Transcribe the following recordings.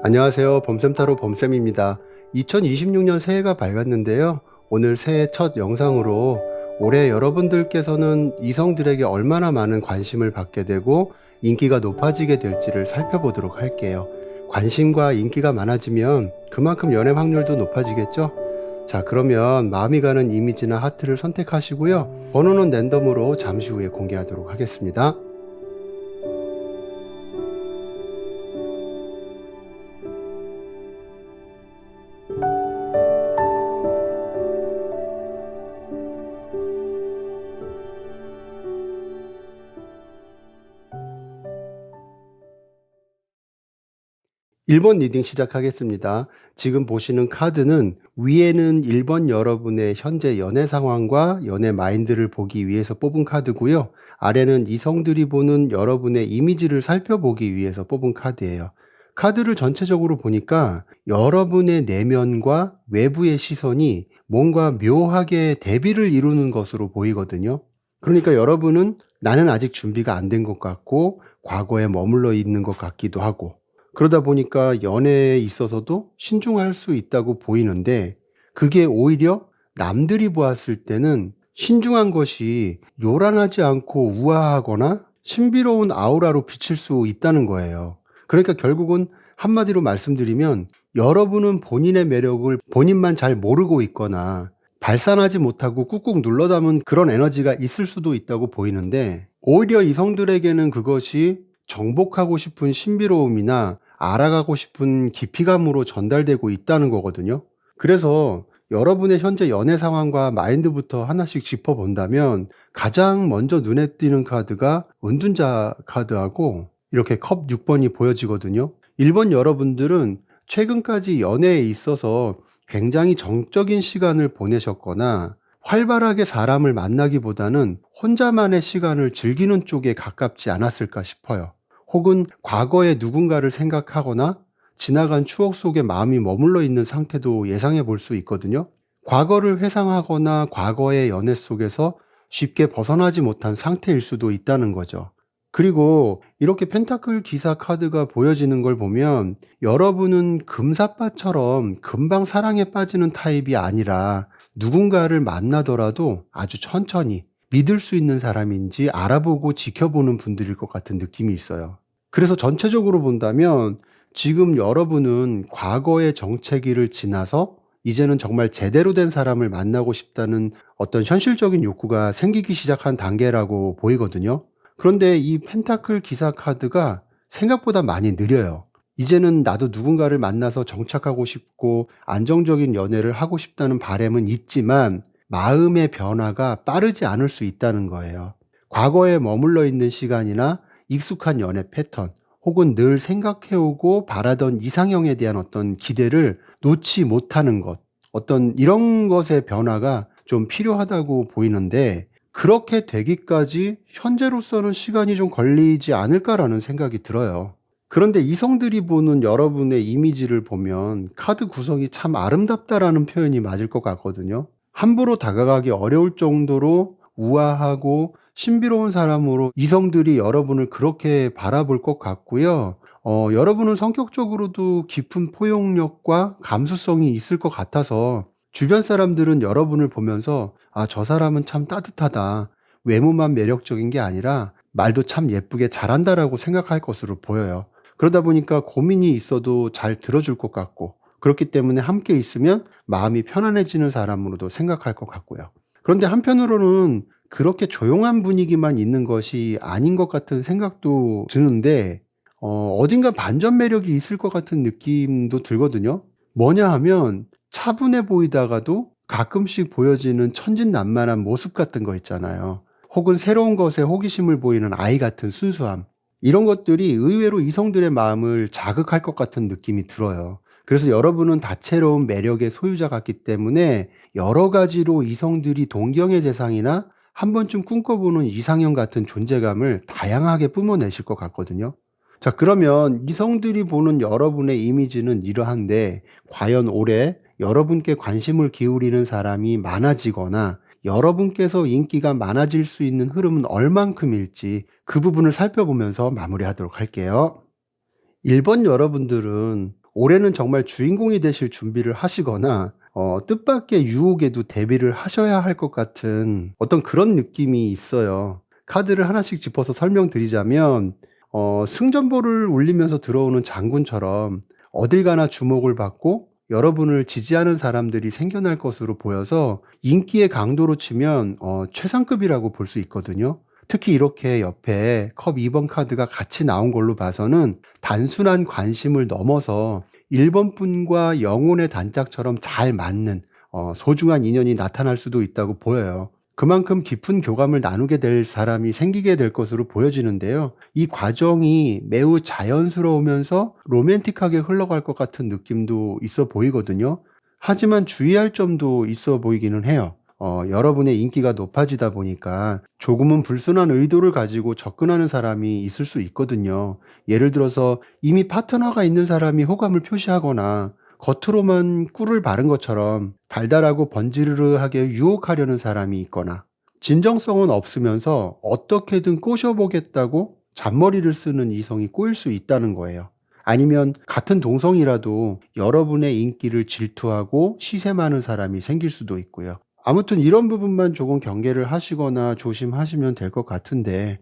안녕하세요. 범쌤타로 범쌤입니다. 2026년 새해가 밝았는데요. 오늘 새해 첫 영상으로 올해 여러분들께서는 이성들에게 얼마나 많은 관심을 받게 되고 인기가 높아지게 될지를 살펴보도록 할게요. 관심과 인기가 많아지면 그만큼 연애 확률도 높아지겠죠? 자, 그러면 마음이 가는 이미지나 하트를 선택하시고요. 번호는 랜덤으로 잠시 후에 공개하도록 하겠습니다. 1번 리딩 시작하겠습니다. 지금 보시는 카드는 위에는 1번 여러분의 현재 연애 상황과 연애 마인드를 보기 위해서 뽑은 카드고요. 아래는 이성들이 보는 여러분의 이미지를 살펴보기 위해서 뽑은 카드예요. 카드를 전체적으로 보니까 여러분의 내면과 외부의 시선이 뭔가 묘하게 대비를 이루는 것으로 보이거든요. 그러니까 여러분은 나는 아직 준비가 안 된 것 같고 과거에 머물러 있는 것 같기도 하고, 그러다 보니까 연애에 있어서도 신중할 수 있다고 보이는데, 그게 오히려 남들이 보았을 때는 신중한 것이 요란하지 않고 우아하거나 신비로운 아우라로 비칠 수 있다는 거예요. 그러니까 결국은 한마디로 말씀드리면, 여러분은 본인의 매력을 본인만 잘 모르고 있거나 발산하지 못하고 꾹꾹 눌러 담은 그런 에너지가 있을 수도 있다고 보이는데, 오히려 이성들에게는 그것이 정복하고 싶은 신비로움이나 알아가고 싶은 깊이감으로 전달되고 있다는 거거든요. 그래서 여러분의 현재 연애 상황과 마인드부터 하나씩 짚어본다면, 가장 먼저 눈에 띄는 카드가 은둔자 카드하고 이렇게 컵 6번이 보여지거든요. 1번 여러분들은 최근까지 연애에 있어서 굉장히 정적인 시간을 보내셨거나 활발하게 사람을 만나기보다는 혼자만의 시간을 즐기는 쪽에 가깝지 않았을까 싶어요. 혹은 과거의 누군가를 생각하거나 지나간 추억 속에 마음이 머물러 있는 상태도 예상해 볼 수 있거든요. 과거를 회상하거나 과거의 연애 속에서 쉽게 벗어나지 못한 상태일 수도 있다는 거죠. 그리고 이렇게 펜타클 기사 카드가 보여지는 걸 보면, 여러분은 금사빠처럼 금방 사랑에 빠지는 타입이 아니라 누군가를 만나더라도 아주 천천히 믿을 수 있는 사람인지 알아보고 지켜보는 분들일 것 같은 느낌이 있어요. 그래서 전체적으로 본다면 지금 여러분은 과거의 정체기를 지나서 이제는 정말 제대로 된 사람을 만나고 싶다는 어떤 현실적인 욕구가 생기기 시작한 단계라고 보이거든요. 그런데 이 펜타클 기사 카드가 생각보다 많이 느려요. 이제는 나도 누군가를 만나서 정착하고 싶고 안정적인 연애를 하고 싶다는 바람은 있지만 마음의 변화가 빠르지 않을 수 있다는 거예요. 과거에 머물러 있는 시간이나 익숙한 연애 패턴, 혹은 늘 생각해오고 바라던 이상형에 대한 어떤 기대를 놓지 못하는 것, 어떤 이런 것의 변화가 좀 필요하다고 보이는데, 그렇게 되기까지 현재로서는 시간이 좀 걸리지 않을까라는 생각이 들어요. 그런데 이성들이 보는 여러분의 이미지를 보면 카드 구성이 참 아름답다라는 표현이 맞을 것 같거든요. 함부로 다가가기 어려울 정도로 우아하고 신비로운 사람으로 이성들이 여러분을 그렇게 바라볼 것 같고요. 여러분은 성격적으로도 깊은 포용력과 감수성이 있을 것 같아서 주변 사람들은 여러분을 보면서 아, 저 사람은 참 따뜻하다. 외모만 매력적인 게 아니라 말도 참 예쁘게 잘한다라고 생각할 것으로 보여요. 그러다 보니까 고민이 있어도 잘 들어줄 것 같고, 그렇기 때문에 함께 있으면 마음이 편안해지는 사람으로도 생각할 것 같고요. 그런데 한편으로는 그렇게 조용한 분위기만 있는 것이 아닌 것 같은 생각도 드는데, 어딘가 반전 매력이 있을 것 같은 느낌도 들거든요. 뭐냐 하면 차분해 보이다가도 가끔씩 보여지는 천진난만한 모습 같은 거 있잖아요. 혹은 새로운 것에 호기심을 보이는 아이 같은 순수함. 이런 것들이 의외로 이성들의 마음을 자극할 것 같은 느낌이 들어요. 그래서 여러분은 다채로운 매력의 소유자 같기 때문에 여러 가지로 이성들이 동경의 대상이나 한 번쯤 꿈꿔보는 이상형 같은 존재감을 다양하게 뿜어내실 것 같거든요. 자, 그러면 이성들이 보는 여러분의 이미지는 이러한데, 과연 올해 여러분께 관심을 기울이는 사람이 많아지거나 여러분께서 인기가 많아질 수 있는 흐름은 얼만큼일지 그 부분을 살펴보면서 마무리하도록 할게요. 1번 여러분들은 올해는 정말 주인공이 되실 준비를 하시거나 뜻밖의 유혹에도 대비를 하셔야 할 것 같은 어떤 그런 느낌이 있어요. 카드를 하나씩 짚어서 설명드리자면 승전보를 울리면서 들어오는 장군처럼 어딜 가나 주목을 받고 여러분을 지지하는 사람들이 생겨날 것으로 보여서 인기의 강도로 치면 최상급이라고 볼 수 있거든요. 특히 이렇게 옆에 컵 2번 카드가 같이 나온 걸로 봐서는 단순한 관심을 넘어서 1번 분과 영혼의 단짝처럼 잘 맞는 소중한 인연이 나타날 수도 있다고 보여요. 그만큼 깊은 교감을 나누게 될 사람이 생기게 될 것으로 보여지는데요. 이 과정이 매우 자연스러우면서 로맨틱하게 흘러갈 것 같은 느낌도 있어 보이거든요. 하지만 주의할 점도 있어 보이기는 해요. 여러분의 인기가 높아지다 보니까 조금은 불순한 의도를 가지고 접근하는 사람이 있을 수 있거든요. 예를 들어서 이미 파트너가 있는 사람이 호감을 표시하거나 겉으로만 꿀을 바른 것처럼 달달하고 번지르르하게 유혹하려는 사람이 있거나 진정성은 없으면서 어떻게든 꼬셔보겠다고 잔머리를 쓰는 이성이 꼬일 수 있다는 거예요. 아니면 같은 동성이라도 여러분의 인기를 질투하고 시샘하는 사람이 생길 수도 있고요. 아무튼 이런 부분만 조금 경계를 하시거나 조심하시면 될 것 같은데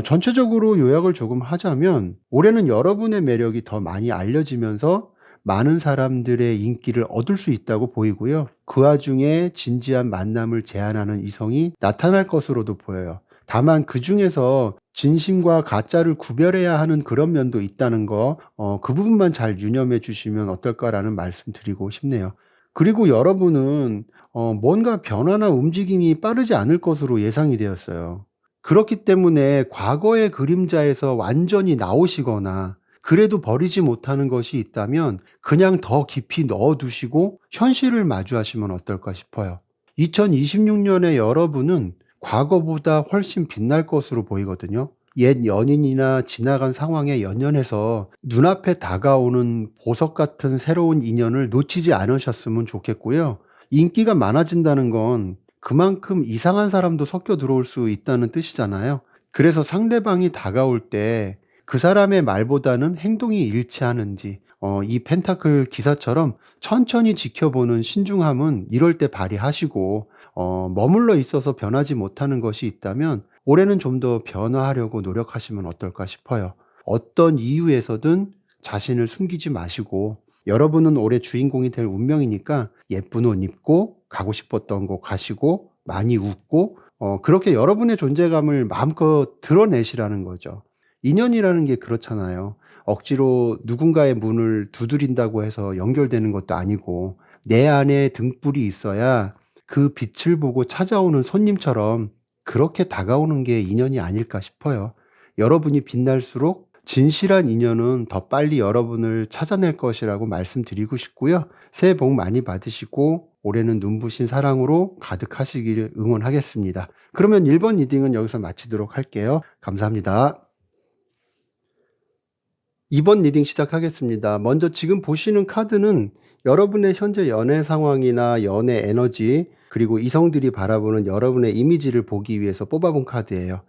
전체적으로 요약을 조금 하자면 올해는 여러분의 매력이 더 많이 알려지면서 많은 사람들의 인기를 얻을 수 있다고 보이고요. 그 와중에 진지한 만남을 제안하는 이성이 나타날 것으로도 보여요. 다만 그 중에서 진심과 가짜를 구별해야 하는 그런 면도 있다는 거, 그 부분만 잘 유념해 주시면 어떨까라는 말씀 드리고 싶네요. 그리고 여러분은 뭔가 변화나 움직임이 빠르지 않을 것으로 예상이 되었어요. 그렇기 때문에 과거의 그림자에서 완전히 나오시거나 그래도 버리지 못하는 것이 있다면 그냥 더 깊이 넣어두시고 현실을 마주하시면 어떨까 싶어요. 2026년에 여러분은 과거보다 훨씬 빛날 것으로 보이거든요. 옛 연인이나 지나간 상황에 연연해서 눈앞에 다가오는 보석 같은 새로운 인연을 놓치지 않으셨으면 좋겠고요. 인기가 많아진다는 건 그만큼 이상한 사람도 섞여 들어올 수 있다는 뜻이잖아요. 그래서 상대방이 다가올 때 그 사람의 말보다는 행동이 일치하는지 이 펜타클 기사처럼 천천히 지켜보는 신중함은 이럴 때 발휘하시고 머물러 있어서 변하지 못하는 것이 있다면 올해는 좀 더 변화하려고 노력하시면 어떨까 싶어요. 어떤 이유에서든 자신을 숨기지 마시고 여러분은 올해 주인공이 될 운명이니까 예쁜 옷 입고 가고 싶었던 곳 가시고 많이 웃고 그렇게 여러분의 존재감을 마음껏 드러내시라는 거죠. 인연이라는 게 그렇잖아요. 억지로 누군가의 문을 두드린다고 해서 연결되는 것도 아니고 내 안에 등불이 있어야 그 빛을 보고 찾아오는 손님처럼 그렇게 다가오는 게 인연이 아닐까 싶어요. 여러분이 빛날수록 진실한 인연은 더 빨리 여러분을 찾아낼 것이라고 말씀드리고 싶고요. 새해 복 많이 받으시고 올해는 눈부신 사랑으로 가득하시길 응원하겠습니다. 그러면 1번 리딩은 여기서 마치도록 할게요. 감사합니다. 2번 리딩 시작하겠습니다. 먼저 지금 보시는 카드는 여러분의 현재 연애 상황이나 연애 에너지 그리고 이성들이 바라보는 여러분의 이미지를 보기 위해서 뽑아본 카드예요.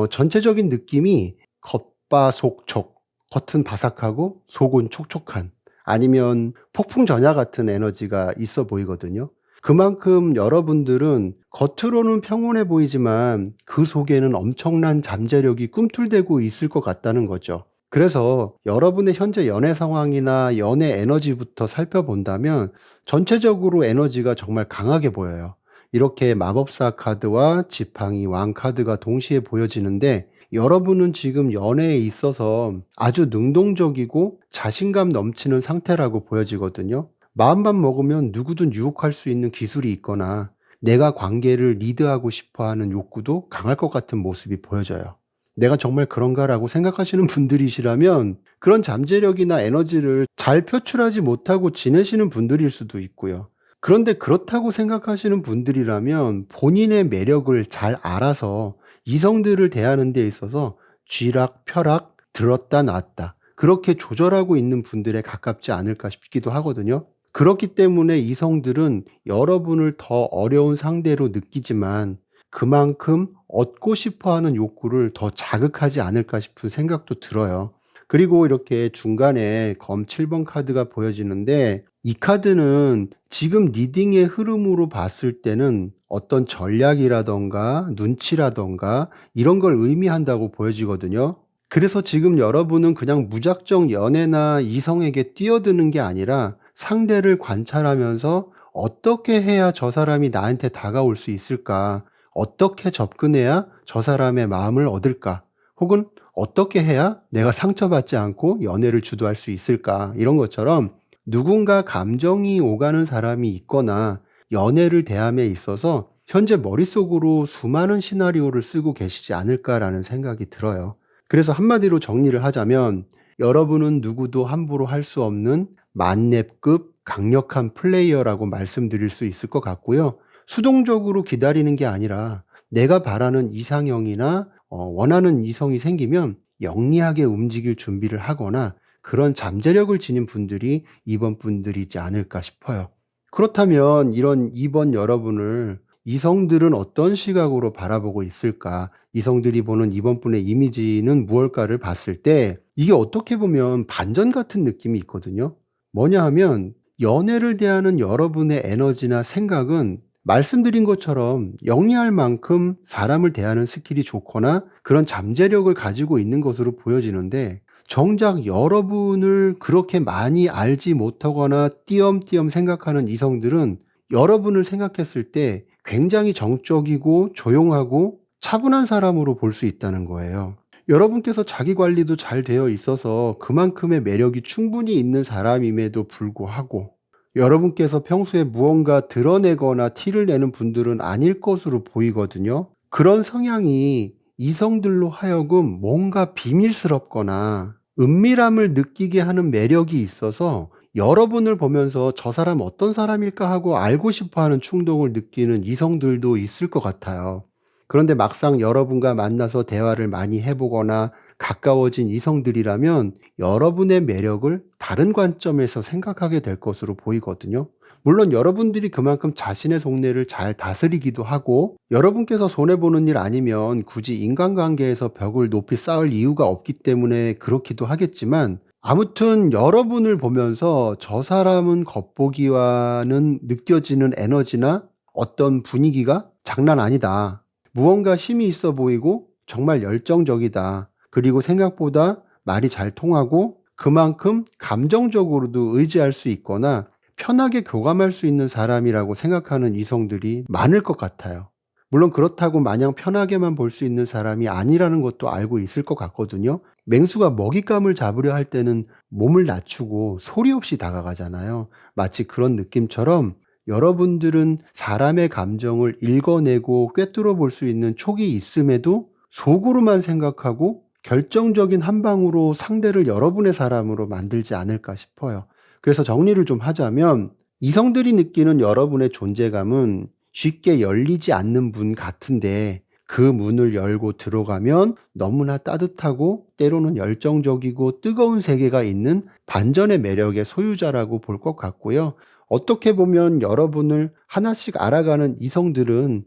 전체적인 느낌이 겉바속촉, 겉은 바삭하고 속은 촉촉한 아니면 폭풍전야 같은 에너지가 있어 보이거든요. 그만큼 여러분들은 겉으로는 평온해 보이지만 그 속에는 엄청난 잠재력이 꿈틀대고 있을 것 같다는 거죠. 그래서 여러분의 현재 연애 상황이나 연애 에너지부터 살펴본다면 전체적으로 에너지가 정말 강하게 보여요. 이렇게 마법사 카드와 지팡이 왕 카드가 동시에 보여지는데 여러분은 지금 연애에 있어서 아주 능동적이고 자신감 넘치는 상태라고 보여지거든요. 마음만 먹으면 누구든 유혹할 수 있는 기술이 있거나 내가 관계를 리드하고 싶어 하는 욕구도 강할 것 같은 모습이 보여져요. 내가 정말 그런가라고 생각하시는 분들이시라면 그런 잠재력이나 에너지를 잘 표출하지 못하고 지내시는 분들일 수도 있고요. 그런데 그렇다고 생각하시는 분들이라면 본인의 매력을 잘 알아서 이성들을 대하는 데 있어서 쥐락펴락 들었다 놨다 그렇게 조절하고 있는 분들에 가깝지 않을까 싶기도 하거든요. 그렇기 때문에 이성들은 여러분을 더 어려운 상대로 느끼지만 그만큼 얻고 싶어 하는 욕구를 더 자극하지 않을까 싶은 생각도 들어요. 그리고 이렇게 중간에 검 7번 카드가 보여지는데 이 카드는 지금 리딩의 흐름으로 봤을 때는 어떤 전략이라던가 눈치라던가 이런 걸 의미한다고 보여지거든요. 그래서 지금 여러분은 그냥 무작정 연애나 이성에게 뛰어드는 게 아니라 상대를 관찰하면서 어떻게 해야 저 사람이 나한테 다가올 수 있을까? 어떻게 접근해야 저 사람의 마음을 얻을까? 혹은 어떻게 해야 내가 상처받지 않고 연애를 주도할 수 있을까? 이런 것처럼 누군가 감정이 오가는 사람이 있거나 연애를 대함에 있어서 현재 머릿속으로 수많은 시나리오를 쓰고 계시지 않을까라는 생각이 들어요. 그래서 한마디로 정리를 하자면 여러분은 누구도 함부로 할 수 없는 만렙급 강력한 플레이어라고 말씀드릴 수 있을 것 같고요. 수동적으로 기다리는 게 아니라 내가 바라는 이상형이나 원하는 이성이 생기면 영리하게 움직일 준비를 하거나 그런 잠재력을 지닌 분들이 2번 분들이지 않을까 싶어요. 그렇다면 이런 2번 여러분을 이성들은 어떤 시각으로 바라보고 있을까? 이성들이 보는 2번 분의 이미지는 무엇일까를 봤을 때 이게 어떻게 보면 반전 같은 느낌이 있거든요. 뭐냐 하면 연애를 대하는 여러분의 에너지나 생각은 말씀드린 것처럼 영리할 만큼 사람을 대하는 스킬이 좋거나 그런 잠재력을 가지고 있는 것으로 보여지는데 정작 여러분을 그렇게 많이 알지 못하거나 띄엄띄엄 생각하는 이성들은 여러분을 생각했을 때 굉장히 정적이고 조용하고 차분한 사람으로 볼 수 있다는 거예요. 여러분께서 자기 관리도 잘 되어 있어서 그만큼의 매력이 충분히 있는 사람임에도 불구하고 여러분께서 평소에 무언가 드러내거나 티를 내는 분들은 아닐 것으로 보이거든요. 그런 성향이 이성들로 하여금 뭔가 비밀스럽거나 은밀함을 느끼게 하는 매력이 있어서 여러분을 보면서 저 사람 어떤 사람일까 하고 알고 싶어 하는 충동을 느끼는 이성들도 있을 것 같아요. 그런데 막상 여러분과 만나서 대화를 많이 해보거나 가까워진 이성들이라면 여러분의 매력을 다른 관점에서 생각하게 될 것으로 보이거든요. 물론 여러분들이 그만큼 자신의 속내를 잘 다스리기도 하고 여러분께서 손해보는 일 아니면 굳이 인간관계에서 벽을 높이 쌓을 이유가 없기 때문에 그렇기도 하겠지만 아무튼 여러분을 보면서 저 사람은 겉보기와는 느껴지는 에너지나 어떤 분위기가 장난 아니다. 무언가 힘이 있어 보이고 정말 열정적이다. 그리고 생각보다 말이 잘 통하고 그만큼 감정적으로도 의지할 수 있거나 편하게 교감할 수 있는 사람이라고 생각하는 이성들이 많을 것 같아요. 물론 그렇다고 마냥 편하게만 볼 수 있는 사람이 아니라는 것도 알고 있을 것 같거든요. 맹수가 먹잇감을 잡으려 할 때는 몸을 낮추고 소리 없이 다가가잖아요. 마치 그런 느낌처럼 여러분들은 사람의 감정을 읽어내고 꿰뚫어 볼 수 있는 촉이 있음에도 속으로만 생각하고 결정적인 한 방으로 상대를 여러분의 사람으로 만들지 않을까 싶어요. 그래서 정리를 좀 하자면 이성들이 느끼는 여러분의 존재감은 쉽게 열리지 않는 문 같은데 그 문을 열고 들어가면 너무나 따뜻하고 때로는 열정적이고 뜨거운 세계가 있는 반전의 매력의 소유자라고 볼 것 같고요. 어떻게 보면 여러분을 하나씩 알아가는 이성들은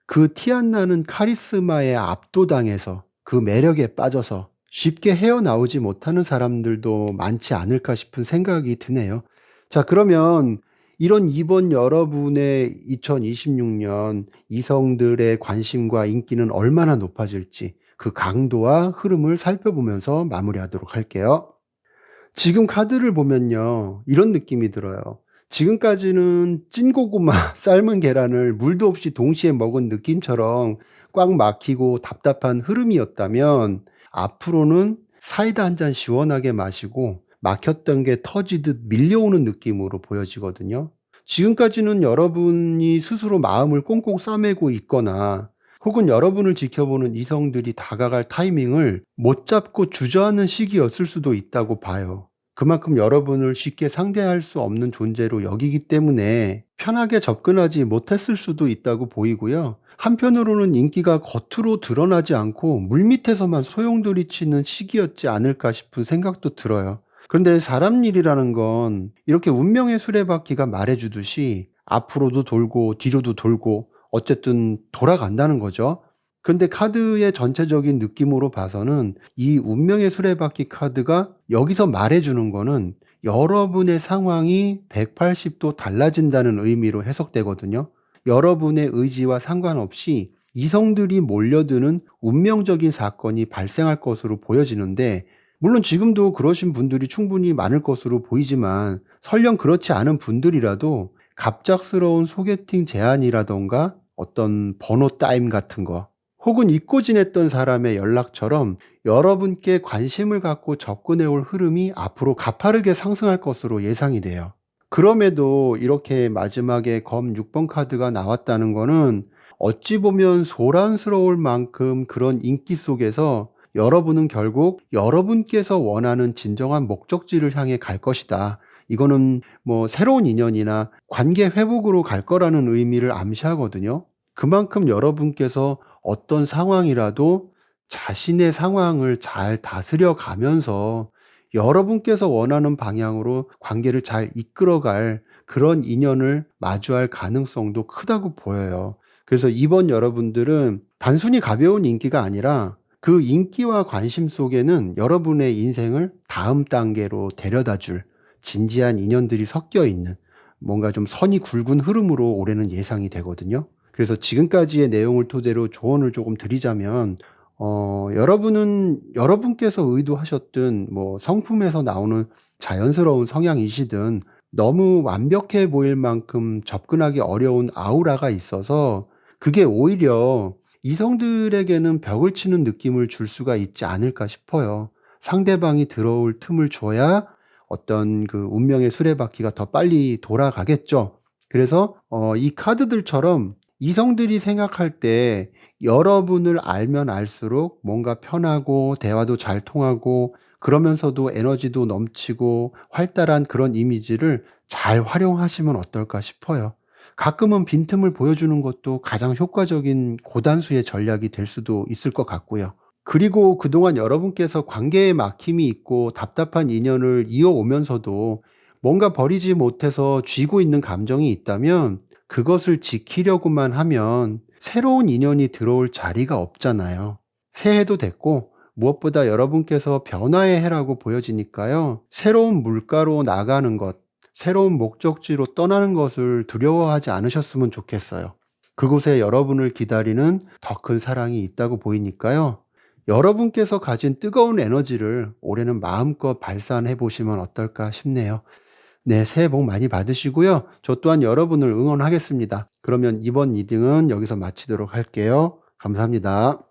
그 티 안 나는 카리스마에 압도당해서 그 매력에 빠져서 쉽게 헤어나오지 못하는 사람들도 많지 않을까 싶은 생각이 드네요. 자, 그러면 이런 이번 여러분의 2026년 이성들의 관심과 인기는 얼마나 높아질지 그 강도와 흐름을 살펴보면서 마무리하도록 할게요. 지금 카드를 보면요, 이런 느낌이 들어요. 지금까지는 찐고구마, 삶은 계란을 물도 없이 동시에 먹은 느낌처럼 꽉 막히고 답답한 흐름이었다면 앞으로는 사이다 한 잔 시원하게 마시고 막혔던 게 터지듯 밀려오는 느낌으로 보여지거든요. 지금까지는 여러분이 스스로 마음을 꽁꽁 싸매고 있거나 혹은 여러분을 지켜보는 이성들이 다가갈 타이밍을 못 잡고 주저하는 시기였을 수도 있다고 봐요. 그만큼 여러분을 쉽게 상대할 수 없는 존재로 여기기 때문에 편하게 접근하지 못했을 수도 있다고 보이고요. 한편으로는 인기가 겉으로 드러나지 않고 물밑에서만 소용돌이치는 시기였지 않을까 싶은 생각도 들어요. 그런데 사람 일이라는 건 이렇게 운명의 수레바퀴가 말해주듯이 앞으로도 돌고 뒤로도 돌고 어쨌든 돌아간다는 거죠. 근데 카드의 전체적인 느낌으로 봐서는 이 운명의 수레바퀴 카드가 여기서 말해 주는 거는 여러분의 상황이 180도 달라진다는 의미로 해석되거든요. 여러분의 의지와 상관없이 이성들이 몰려드는 운명적인 사건이 발생할 것으로 보여지는데, 물론 지금도 그러신 분들이 충분히 많을 것으로 보이지만 설령 그렇지 않은 분들이라도 갑작스러운 소개팅 제안이라던가 어떤 번호 따임 같은 거, 혹은 잊고 지냈던 사람의 연락처럼 여러분께 관심을 갖고 접근해 올 흐름이 앞으로 가파르게 상승할 것으로 예상이 돼요. 그럼에도 이렇게 마지막에 검 6번 카드가 나왔다는 거는 어찌 보면 소란스러울 만큼 그런 인기 속에서 여러분은 결국 여러분께서 원하는 진정한 목적지를 향해 갈 것이다. 이거는 뭐 새로운 인연이나 관계 회복으로 갈 거라는 의미를 암시하거든요. 그만큼 여러분께서 어떤 상황이라도 자신의 상황을 잘 다스려 가면서 여러분께서 원하는 방향으로 관계를 잘 이끌어갈 그런 인연을 마주할 가능성도 크다고 보여요. 그래서 이번 여러분들은 단순히 가벼운 인기가 아니라 그 인기와 관심 속에는 여러분의 인생을 다음 단계로 데려다 줄 진지한 인연들이 섞여 있는, 뭔가 좀 선이 굵은 흐름으로 올해는 예상이 되거든요. 그래서 지금까지의 내용을 토대로 조언을 조금 드리자면, 여러분은 여러분께서 의도하셨든 뭐 성품에서 나오는 자연스러운 성향이시든 너무 완벽해 보일 만큼 접근하기 어려운 아우라가 있어서 그게 오히려 이성들에게는 벽을 치는 느낌을 줄 수가 있지 않을까 싶어요. 상대방이 들어올 틈을 줘야 어떤 그 운명의 수레바퀴가 더 빨리 돌아가겠죠. 그래서 이 카드들처럼 이성들이 생각할 때 여러분을 알면 알수록 뭔가 편하고 대화도 잘 통하고 그러면서도 에너지도 넘치고 활달한 그런 이미지를 잘 활용하시면 어떨까 싶어요. 가끔은 빈틈을 보여주는 것도 가장 효과적인 고단수의 전략이 될 수도 있을 것 같고요. 그리고 그동안 여러분께서 관계에 막힘이 있고 답답한 인연을 이어오면서도 뭔가 버리지 못해서 쥐고 있는 감정이 있다면 그것을 지키려고만 하면 새로운 인연이 들어올 자리가 없잖아요. 새해도 됐고 무엇보다 여러분께서 변화의 해라고 보여지니까요. 새로운 물가로 나가는 것, 새로운 목적지로 떠나는 것을 두려워하지 않으셨으면 좋겠어요. 그곳에 여러분을 기다리는 더 큰 사랑이 있다고 보이니까요. 여러분께서 가진 뜨거운 에너지를 올해는 마음껏 발산해 보시면 어떨까 싶네요. 네, 새해 복 많이 받으시고요. 저 또한 여러분을 응원하겠습니다. 그러면 이번 리딩은 여기서 마치도록 할게요. 감사합니다.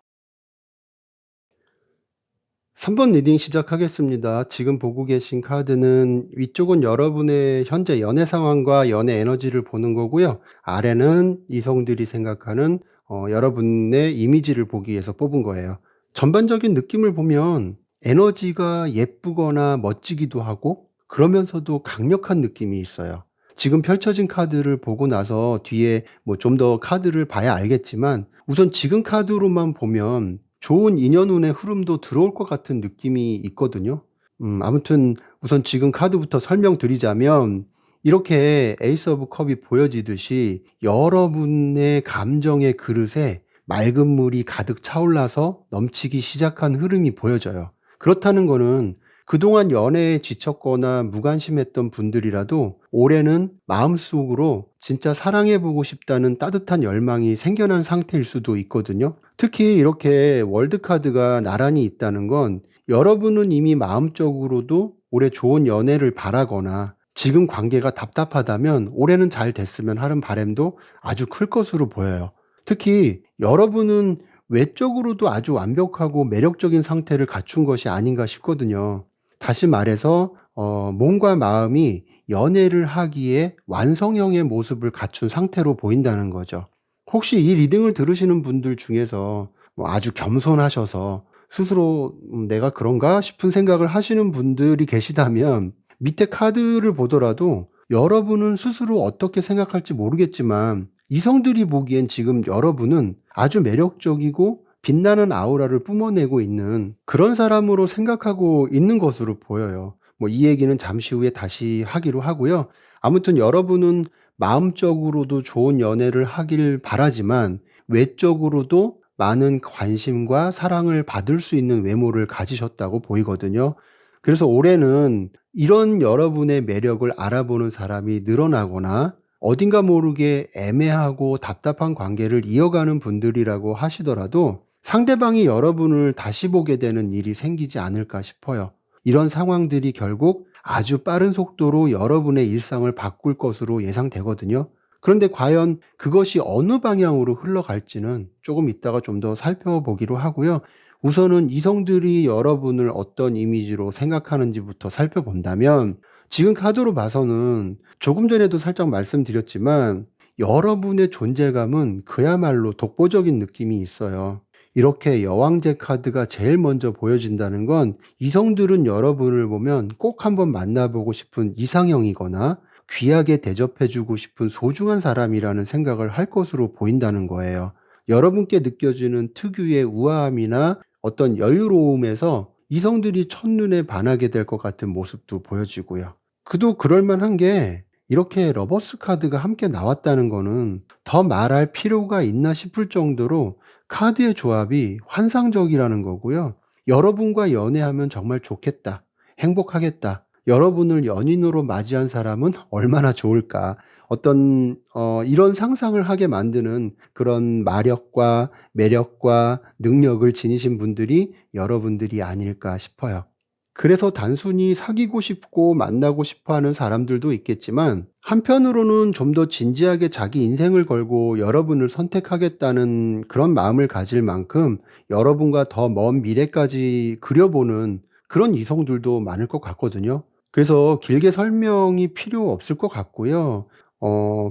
3번 리딩 시작하겠습니다. 지금 보고 계신 카드는 위쪽은 여러분의 현재 연애 상황과 연애 에너지를 보는 거고요. 아래는 이성들이 생각하는 여러분의 이미지를 보기 위해서 뽑은 거예요. 전반적인 느낌을 보면 에너지가 예쁘거나 멋지기도 하고 그러면서도 강력한 느낌이 있어요. 지금 펼쳐진 카드를 보고 나서 뒤에 뭐 좀 더 카드를 봐야 알겠지만 우선 지금 카드로만 보면 좋은 인연운의 흐름도 들어올 것 같은 느낌이 있거든요. 아무튼 우선 지금 카드부터 설명드리자면 이렇게 에이스 오브 컵이 보여지듯이 여러분의 감정의 그릇에 맑은 물이 가득 차올라서 넘치기 시작한 흐름이 보여져요. 그렇다는 거는 그동안 연애에 지쳤거나 무관심했던 분들이라도 올해는 마음속으로 진짜 사랑해보고 싶다는 따뜻한 열망이 생겨난 상태일 수도 있거든요. 특히 이렇게 월드카드가 나란히 있다는 건 여러분은 이미 마음적으로도 올해 좋은 연애를 바라거나 지금 관계가 답답하다면 올해는 잘 됐으면 하는 바람도 아주 클 것으로 보여요. 특히 여러분은 외적으로도 아주 완벽하고 매력적인 상태를 갖춘 것이 아닌가 싶거든요. 다시 말해서 몸과 마음이 연애를 하기에 완성형의 모습을 갖춘 상태로 보인다는 거죠. 혹시 이 리딩을 들으시는 분들 중에서 뭐 아주 겸손하셔서 스스로 '내가 그런가?' 싶은 생각을 하시는 분들이 계시다면 밑에 카드를 보더라도 여러분은 스스로 어떻게 생각할지 모르겠지만 이성들이 보기엔 지금 여러분은 아주 매력적이고 빛나는 아우라를 뿜어내고 있는 그런 사람으로 생각하고 있는 것으로 보여요. 뭐 이 얘기는 잠시 후에 다시 하기로 하고요. 아무튼 여러분은 마음적으로도 좋은 연애를 하길 바라지만 외적으로도 많은 관심과 사랑을 받을 수 있는 외모를 가지셨다고 보이거든요. 그래서 올해는 이런 여러분의 매력을 알아보는 사람이 늘어나거나 어딘가 모르게 애매하고 답답한 관계를 이어가는 분들이라고 하시더라도 상대방이 여러분을 다시 보게 되는 일이 생기지 않을까 싶어요. 이런 상황들이 결국 아주 빠른 속도로 여러분의 일상을 바꿀 것으로 예상되거든요. 그런데 과연 그것이 어느 방향으로 흘러갈지는 조금 이따가 좀 더 살펴보기로 하고요. 우선은 이성들이 여러분을 어떤 이미지로 생각하는지부터 살펴본다면, 지금 카드로 봐서는 조금 전에도 살짝 말씀드렸지만 여러분의 존재감은 그야말로 독보적인 느낌이 있어요. 이렇게 여왕제 카드가 제일 먼저 보여진다는 건 이성들은 여러분을 보면 꼭 한번 만나보고 싶은 이상형이거나 귀하게 대접해주고 싶은 소중한 사람이라는 생각을 할 것으로 보인다는 거예요. 여러분께 느껴지는 특유의 우아함이나 어떤 여유로움에서 이성들이 첫눈에 반하게 될 것 같은 모습도 보여지고요. 그도 그럴만한 게 이렇게 러버스 카드가 함께 나왔다는 거는 더 말할 필요가 있나 싶을 정도로 카드의 조합이 환상적이라는 거고요. 여러분과 연애하면 정말 좋겠다, 행복하겠다, 여러분을 연인으로 맞이한 사람은 얼마나 좋을까, 이런 상상을 하게 만드는 그런 마력과 매력과 능력을 지니신 분들이 여러분들이 아닐까 싶어요. 그래서 단순히 사귀고 싶고 만나고 싶어 하는 사람들도 있겠지만, 한편으로는 좀 더 진지하게 자기 인생을 걸고 여러분을 선택하겠다는 그런 마음을 가질 만큼 여러분과 더 먼 미래까지 그려보는 그런 이성들도 많을 것 같거든요. 그래서 길게 설명이 필요 없을 것 같고요.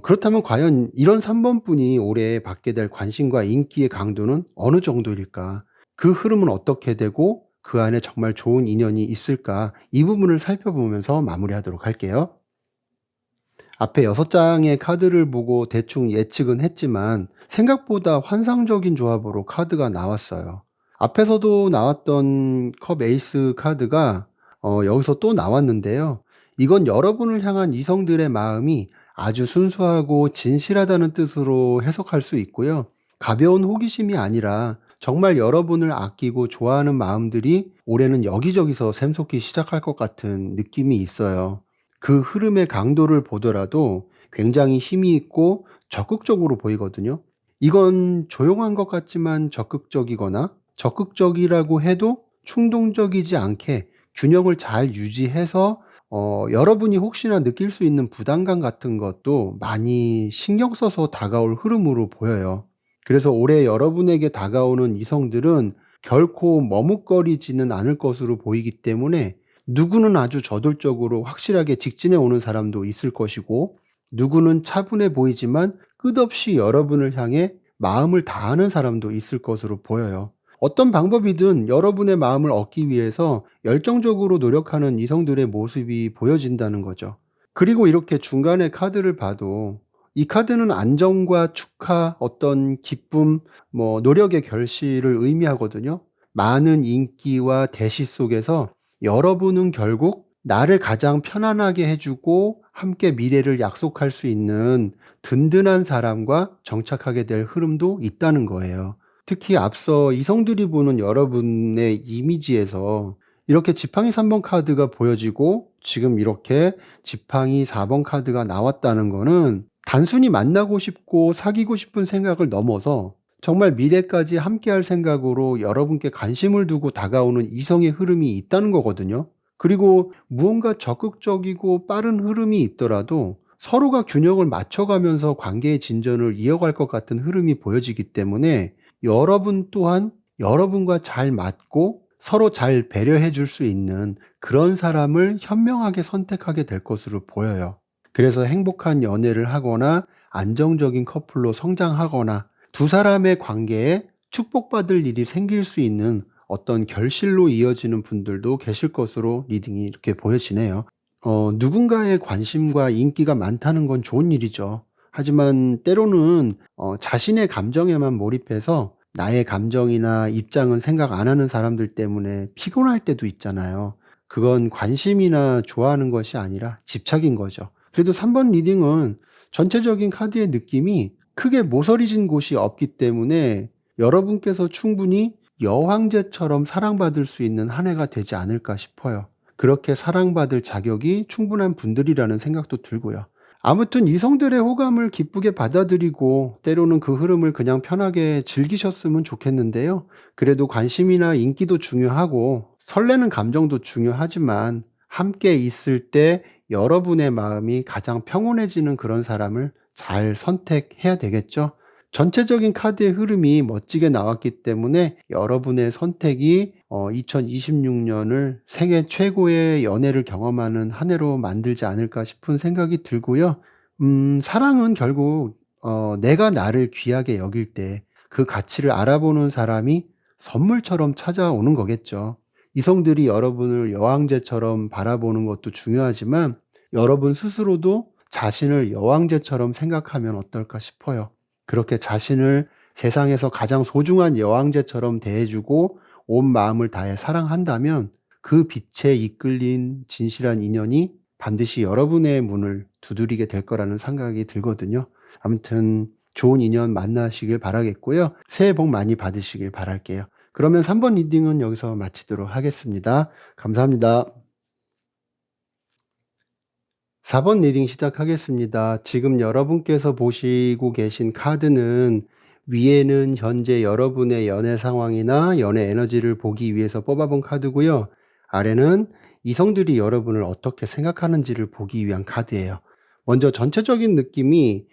그렇다면 과연 이런 3번 분이 올해 받게 될 관심과 인기의 강도는 어느 정도일까? 그 흐름은 어떻게 되고 그 안에 정말 좋은 인연이 있을까? 이 부분을 살펴보면서 마무리하도록 할게요. 앞에 6장의 카드를 보고 대충 예측은 했지만 생각보다 환상적인 조합으로 카드가 나왔어요. 앞에서도 나왔던 컵 에이스 카드가 여기서 또 나왔는데요. 이건 여러분을 향한 이성들의 마음이 아주 순수하고 진실하다는 뜻으로 해석할 수 있고요. 가벼운 호기심이 아니라 정말 여러분을 아끼고 좋아하는 마음들이 올해는 여기저기서 샘솟기 시작할 것 같은 느낌이 있어요. 그 흐름의 강도를 보더라도 굉장히 힘이 있고 적극적으로 보이거든요. 이건 조용한 것 같지만 적극적이거나, 적극적이라고 해도 충동적이지 않게 균형을 잘 유지해서 여러분이 혹시나 느낄 수 있는 부담감 같은 것도 많이 신경 써서 다가올 흐름으로 보여요. 그래서 올해 여러분에게 다가오는 이성들은 결코 머뭇거리지는 않을 것으로 보이기 때문에, 누구는 아주 저돌적으로 확실하게 직진해 오는 사람도 있을 것이고, 누구는 차분해 보이지만 끝없이 여러분을 향해 마음을 다하는 사람도 있을 것으로 보여요. 어떤 방법이든 여러분의 마음을 얻기 위해서 열정적으로 노력하는 이성들의 모습이 보여진다는 거죠. 그리고 이렇게 중간에 카드를 봐도 이 카드는 안정과 축하, 어떤 기쁨, 노력의 결실을 의미하거든요. 많은 인기와 대시 속에서 여러분은 결국 나를 가장 편안하게 해주고 함께 미래를 약속할 수 있는 든든한 사람과 정착하게 될 흐름도 있다는 거예요. 특히 앞서 이성들이 보는 여러분의 이미지에서 이렇게 지팡이 3번 카드가 보여지고 지금 이렇게 지팡이 4번 카드가 나왔다는 거는 단순히 만나고 싶고 사귀고 싶은 생각을 넘어서 정말 미래까지 함께할 생각으로 여러분께 관심을 두고 다가오는 이성의 흐름이 있다는 거거든요. 그리고 무언가 적극적이고 빠른 흐름이 있더라도 서로가 균형을 맞춰가면서 관계의 진전을 이어갈 것 같은 흐름이 보여지기 때문에 여러분 또한 여러분과 잘 맞고 서로 잘 배려해 줄 수 있는 그런 사람을 현명하게 선택하게 될 것으로 보여요. 그래서 행복한 연애를 하거나 안정적인 커플로 성장하거나 두 사람의 관계에 축복받을 일이 생길 수 있는 어떤 결실로 이어지는 분들도 계실 것으로 리딩이 이렇게 보여지네요. 누군가의 관심과 인기가 많다는 건 좋은 일이죠. 하지만 때로는 자신의 감정에만 몰입해서 나의 감정이나 입장은 생각 안 하는 사람들 때문에 피곤할 때도 있잖아요. 그건 관심이나 좋아하는 것이 아니라 집착인 거죠. 그래도 3번 리딩은 전체적인 카드의 느낌이 크게 모서리진 곳이 없기 때문에 여러분께서 충분히 여황제처럼 사랑받을 수 있는 한 해가 되지 않을까 싶어요. 그렇게 사랑받을 자격이 충분한 분들이라는 생각도 들고요. 아무튼 이성들의 호감을 기쁘게 받아들이고 때로는 그 흐름을 그냥 편하게 즐기셨으면 좋겠는데요. 그래도 관심이나 인기도 중요하고 설레는 감정도 중요하지만 함께 있을 때 여러분의 마음이 가장 평온해지는 그런 사람을 잘 선택해야 되겠죠. 전체적인 카드의 흐름이 멋지게 나왔기 때문에 여러분의 선택이 2026년을 생애 최고의 연애를 경험하는 한 해로 만들지 않을까 싶은 생각이 들고요. 사랑은 결국 내가 나를 귀하게 여길 때 그 가치를 알아보는 사람이 선물처럼 찾아오는 거겠죠. 이성들이 여러분을 여왕제처럼 바라보는 것도 중요하지만 여러분 스스로도 자신을 여왕제처럼 생각하면 어떨까 싶어요. 그렇게 자신을 세상에서 가장 소중한 여왕제처럼 대해주고 온 마음을 다해 사랑한다면 그 빛에 이끌린 진실한 인연이 반드시 여러분의 문을 두드리게 될 거라는 생각이 들거든요. 아무튼 좋은 인연 만나시길 바라겠고요. 새해 복 많이 받으시길 바랄게요. 그러면 3번 리딩은 여기서 마치도록 하겠습니다. 감사합니다. 4번 리딩 시작하겠습니다. 지금 여러분께서 보시고 계신 카드는 위에는 현재 여러분의 연애 상황이나 연애 에너지를 보기 위해서 뽑아본 카드고요. 아래는 이성들이 여러분을 어떻게 생각하는지를 보기 위한 카드예요. 먼저 전체적인 느낌이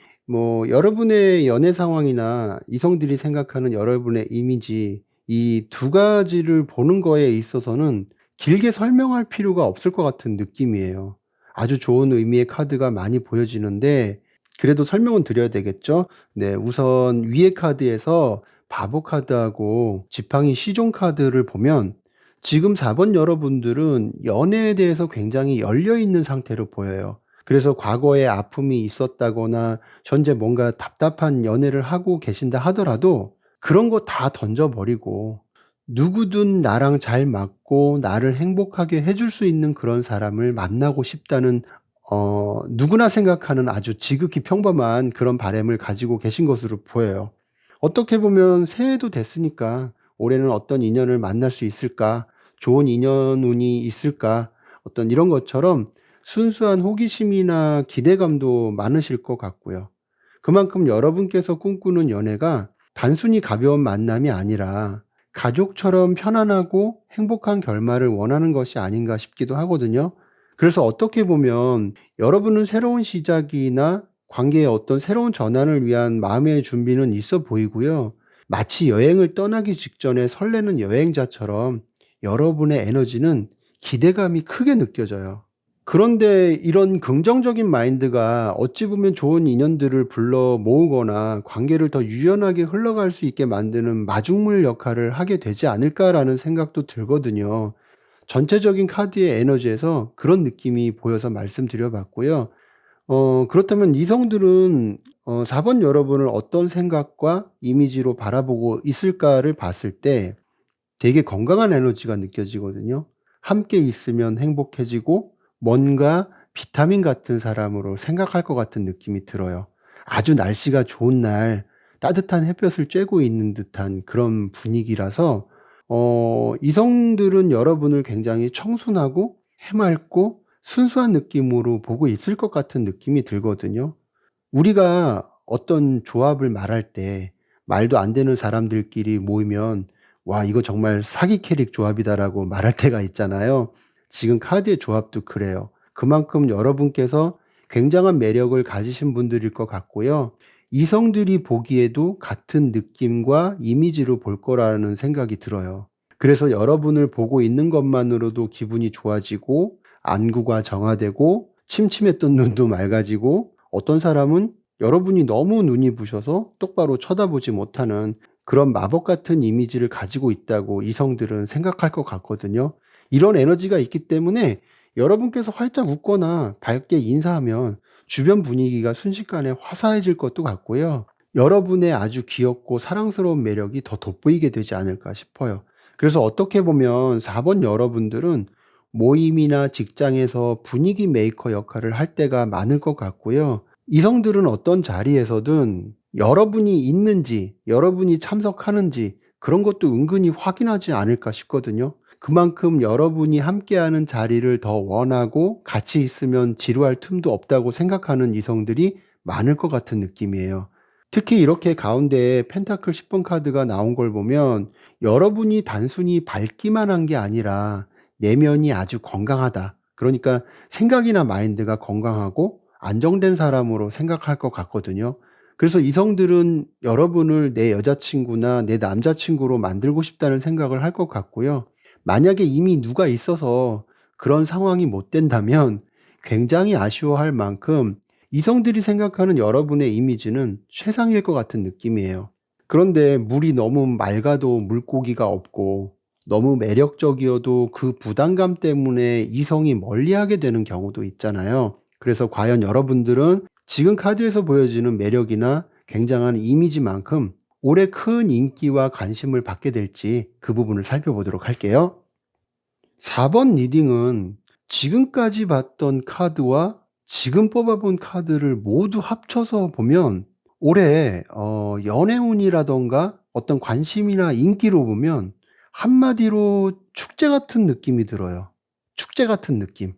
여러분의 연애 상황이나 이성들이 생각하는 여러분의 이미지, 이 두 가지를 보는 거에 있어서는 길게 설명할 필요가 없을 것 같은 느낌이에요. 아주 좋은 의미의 카드가 많이 보여지는데 그래도 설명은 드려야 되겠죠? 네, 우선 위의 카드에서 바보 카드하고 지팡이 시종 카드를 보면 지금 4번 여러분들은 연애에 대해서 굉장히 열려 있는 상태로 보여요. 그래서 과거에 아픔이 있었다거나 현재 뭔가 답답한 연애를 하고 계신다 하더라도 그런 거 다 던져버리고 누구든 나랑 잘 맞고 나를 행복하게 해줄 수 있는 그런 사람을 만나고 싶다는 누구나 생각하는 아주 지극히 평범한 그런 바람을 가지고 계신 것으로 보여요. 어떻게 보면 새해도 됐으니까 올해는 어떤 인연을 만날 수 있을까? 좋은 인연 운이 있을까? 어떤 이런 것처럼 순수한 호기심이나 기대감도 많으실 것 같고요. 그만큼 여러분께서 꿈꾸는 연애가 단순히 가벼운 만남이 아니라 가족처럼 편안하고 행복한 결말을 원하는 것이 아닌가 싶기도 하거든요. 그래서 어떻게 보면 여러분은 새로운 시작이나 관계의 어떤 새로운 전환을 위한 마음의 준비는 있어 보이고요. 마치 여행을 떠나기 직전에 설레는 여행자처럼 여러분의 에너지는 기대감이 크게 느껴져요. 그런데 이런 긍정적인 마인드가 어찌 보면 좋은 인연들을 불러 모으거나 관계를 더 유연하게 흘러갈 수 있게 만드는 마중물 역할을 하게 되지 않을까라는 생각도 들거든요. 전체적인 카드의 에너지에서 그런 느낌이 보여서 말씀드려 봤고요. 그렇다면 이성들은 4번 여러분을 어떤 생각과 이미지로 바라보고 있을까를 봤을 때 되게 건강한 에너지가 느껴지거든요. 함께 있으면 행복해지고 뭔가 비타민 같은 사람으로 생각할 것 같은 느낌이 들어요. 아주 날씨가 좋은 날 따뜻한 햇볕을 쬐고 있는 듯한 그런 분위기라서 이성들은 여러분을 굉장히 청순하고 해맑고 순수한 느낌으로 보고 있을 것 같은 느낌이 들거든요. 우리가 어떤 조합을 말할 때 말도 안 되는 사람들끼리 모이면 와, 이거 정말 사기 캐릭 조합이다라고 말할 때가 있잖아요. 지금 카드의 조합도 그래요. 그만큼 여러분께서 굉장한 매력을 가지신 분들일 것 같고요. 이성들이 보기에도 같은 느낌과 이미지로 볼 거라는 생각이 들어요. 그래서 여러분을 보고 있는 것만으로도 기분이 좋아지고 안구가 정화되고 침침했던 눈도 맑아지고 어떤 사람은 여러분이 너무 눈이 부셔서 똑바로 쳐다보지 못하는 그런 마법 같은 이미지를 가지고 있다고 이성들은 생각할 것 같거든요. 이런 에너지가 있기 때문에 여러분께서 활짝 웃거나 밝게 인사하면 주변 분위기가 순식간에 화사해질 것도 같고요. 여러분의 아주 귀엽고 사랑스러운 매력이 더 돋보이게 되지 않을까 싶어요. 그래서 어떻게 보면 4번 여러분들은 모임이나 직장에서 분위기 메이커 역할을 할 때가 많을 것 같고요. 이성들은 어떤 자리에서든 여러분이 있는지, 여러분이 참석하는지 그런 것도 은근히 확인하지 않을까 싶거든요. 그만큼 여러분이 함께하는 자리를 더 원하고 같이 있으면 지루할 틈도 없다고 생각하는 이성들이 많을 것 같은 느낌이에요. 특히 이렇게 가운데에 펜타클 10번 카드가 나온 걸 보면 여러분이 단순히 밝기만 한 게 아니라 내면이 아주 건강하다. 그러니까 생각이나 마인드가 건강하고 안정된 사람으로 생각할 것 같거든요. 그래서 이성들은 여러분을 내 여자친구나 내 남자친구로 만들고 싶다는 생각을 할 것 같고요. 만약에 이미 누가 있어서 그런 상황이 못 된다면 굉장히 아쉬워할 만큼 이성들이 생각하는 여러분의 이미지는 최상일 것 같은 느낌이에요. 그런데 물이 너무 맑아도 물고기가 없고 너무 매력적이어도 그 부담감 때문에 이성이 멀리하게 되는 경우도 있잖아요. 그래서 과연 여러분들은 지금 카드에서 보여지는 매력이나 굉장한 이미지만큼 올해 큰 인기와 관심을 받게 될지 그 부분을 살펴보도록 할게요. 4번 리딩은 지금까지 봤던 카드와 지금 뽑아본 카드를 모두 합쳐서 보면 올해 연애운이라던가 어떤 관심이나 인기로 보면 한마디로 축제 같은 느낌이 들어요. 축제 같은 느낌.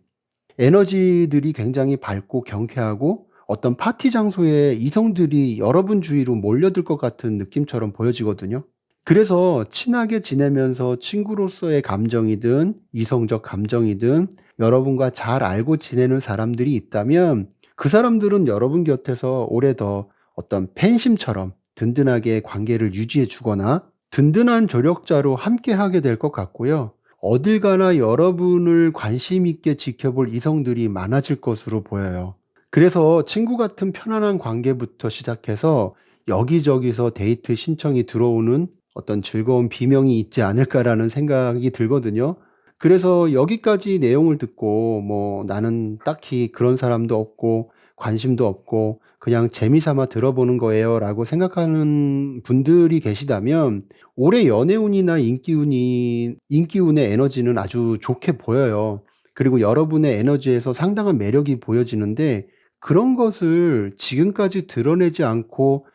에너지들이 굉장히 밝고 경쾌하고 어떤 파티 장소에 이성들이 여러분 주위로 몰려들 것 같은 느낌처럼 보여지거든요. 그래서 친하게 지내면서 친구로서의 감정이든 이성적 감정이든 여러분과 잘 알고 지내는 사람들이 있다면 그 사람들은 여러분 곁에서 오래 더 어떤 팬심처럼 든든하게 관계를 유지해 주거나 든든한 조력자로 함께 하게 될 것 같고요. 어딜 가나 여러분을 관심 있게 지켜볼 이성들이 많아질 것으로 보여요. 그래서 친구 같은 편안한 관계부터 시작해서 여기저기서 데이트 신청이 들어오는 어떤 즐거운 비명이 있지 않을까라는 생각이 들거든요. 그래서 여기까지 내용을 듣고 뭐 나는 딱히 그런 사람도 없고 관심도 없고 그냥 재미삼아 들어보는 거예요라고 생각하는 분들이 계시다면 올해 연애운이나 인기운의 에너지는 아주 좋게 보여요. 그리고 여러분의 에너지에서 상당한 매력이 보여지는데 그런 것을 지금까지 드러내지 않고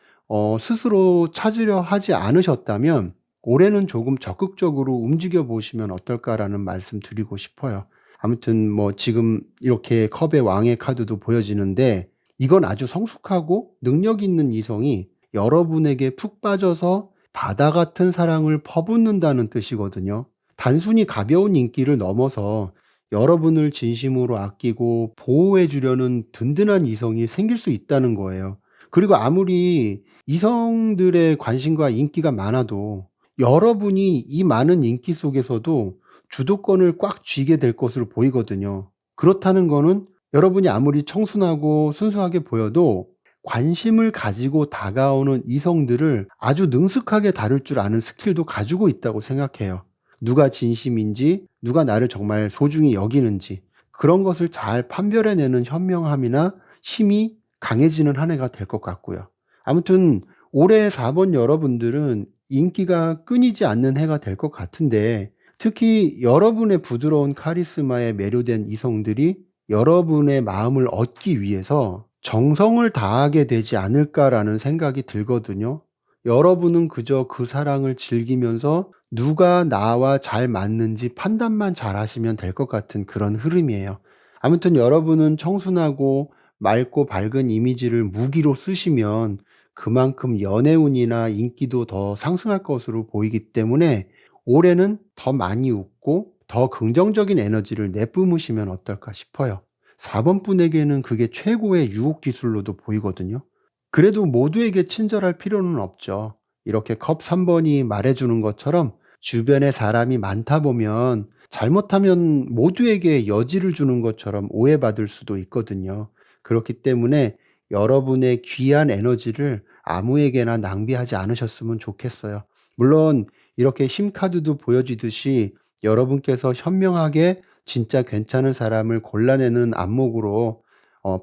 스스로 찾으려 하지 않으셨다면 올해는 조금 적극적으로 움직여 보시면 어떨까라는 말씀 드리고 싶어요. 아무튼 뭐 지금 이렇게 컵의 왕의 카드도 보여지는데 이건 아주 성숙하고 능력 있는 이성이 여러분에게 푹 빠져서 바다 같은 사랑을 퍼붓는다는 뜻이거든요. 단순히 가벼운 인기를 넘어서 여러분을 진심으로 아끼고 보호해 주려는 든든한 이성이 생길 수 있다는 거예요. 그리고 아무리 이성들의 관심과 인기가 많아도 여러분이 이 많은 인기 속에서도 주도권을 꽉 쥐게 될 것으로 보이거든요. 그렇다는 거는 여러분이 아무리 청순하고 순수하게 보여도 관심을 가지고 다가오는 이성들을 아주 능숙하게 다룰 줄 아는 스킬도 가지고 있다고 생각해요. 누가 진심인지, 누가 나를 정말 소중히 여기는지, 그런 것을 잘 판별해내는 현명함이나 힘이 강해지는 한 해가 될 것 같고요. 아무튼 올해 4번 여러분들은 인기가 끊이지 않는 해가 될 것 같은데 특히 여러분의 부드러운 카리스마에 매료된 이성들이 여러분의 마음을 얻기 위해서 정성을 다하게 되지 않을까라는 생각이 들거든요. 여러분은 그저 그 사랑을 즐기면서 누가 나와 잘 맞는지 판단만 잘 하시면 될 것 같은 그런 흐름이에요. 아무튼 여러분은 청순하고 맑고 밝은 이미지를 무기로 쓰시면 그만큼 연애운이나 인기도 더 상승할 것으로 보이기 때문에 올해는 더 많이 웃고 더 긍정적인 에너지를 내뿜으시면 어떨까 싶어요. 4번 분에게는 그게 최고의 유혹 기술로도 보이거든요. 그래도 모두에게 친절할 필요는 없죠. 이렇게 컵 3번이 말해주는 것처럼 주변에 사람이 많다 보면 잘못하면 모두에게 여지를 주는 것처럼 오해받을 수도 있거든요. 그렇기 때문에 여러분의 귀한 에너지를 아무에게나 낭비하지 않으셨으면 좋겠어요. 물론 이렇게 힘 카드도 보여지듯이 여러분께서 현명하게 진짜 괜찮은 사람을 골라내는 안목으로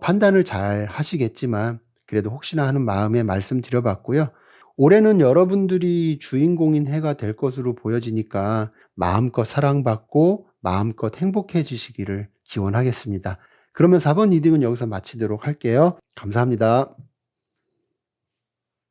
판단을 잘 하시겠지만 그래도 혹시나 하는 마음에 말씀드려봤고요. 올해는 여러분들이 주인공인 해가 될 것으로 보여지니까 마음껏 사랑받고 마음껏 행복해지시기를 기원하겠습니다. 그러면 4번 리딩은 여기서 마치도록 할게요. 감사합니다.